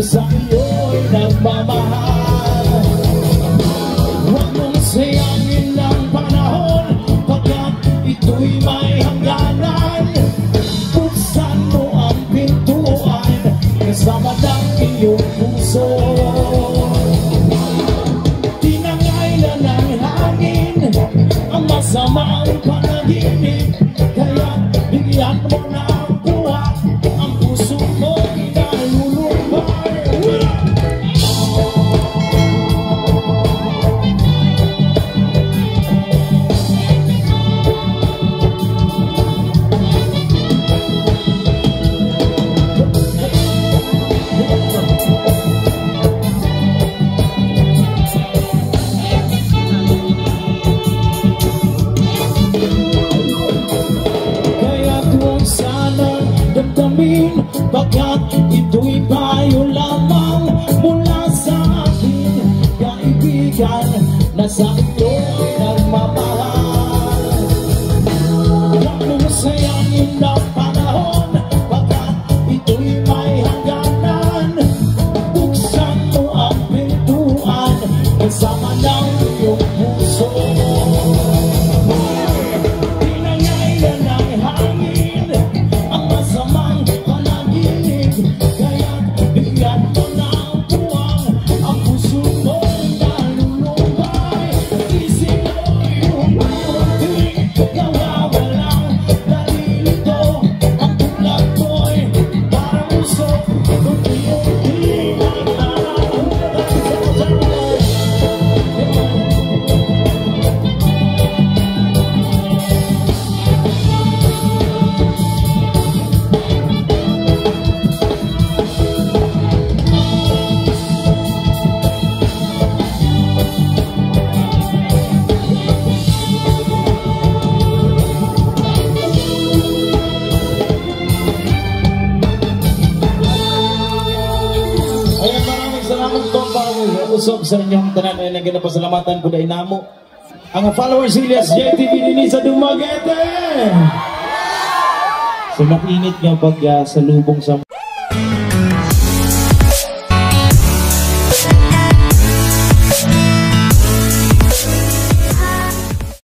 Sa iyo'y nagmamahal. Huwag mong sayangin ang panahon, pagkat ito'y may hangganan. Buksan mo ang pintuan, kasama ng iyong puso. Tinangay na ng hangin ang masamang panaginip, kaya bigyan mo na ang buwan ang puso mo. Pagkat ito'y payo lamang mula sa akin, kaibigan, na sa iyo'y nagmamahal. Huwag mong sayangin ang panahon, pagkat ito'y may hangganan. Buksan mo ang pintuan, kasama ng iyong puso. Tinangay na ng hangin ang masamang kaya bigyan mo na ang buwan ang puso mo'y nalulumbay. Isip mo'y umunting kawawalang nalilito. Ang tulad mo'y parang usok, unti-unti naglalaunan sa dami. Usap sa inyong tanan ay naginapasalamatan ko dahil namo ang followers Elias JTV nini sa Dumaguete. So mainit nga pag sa lubong sa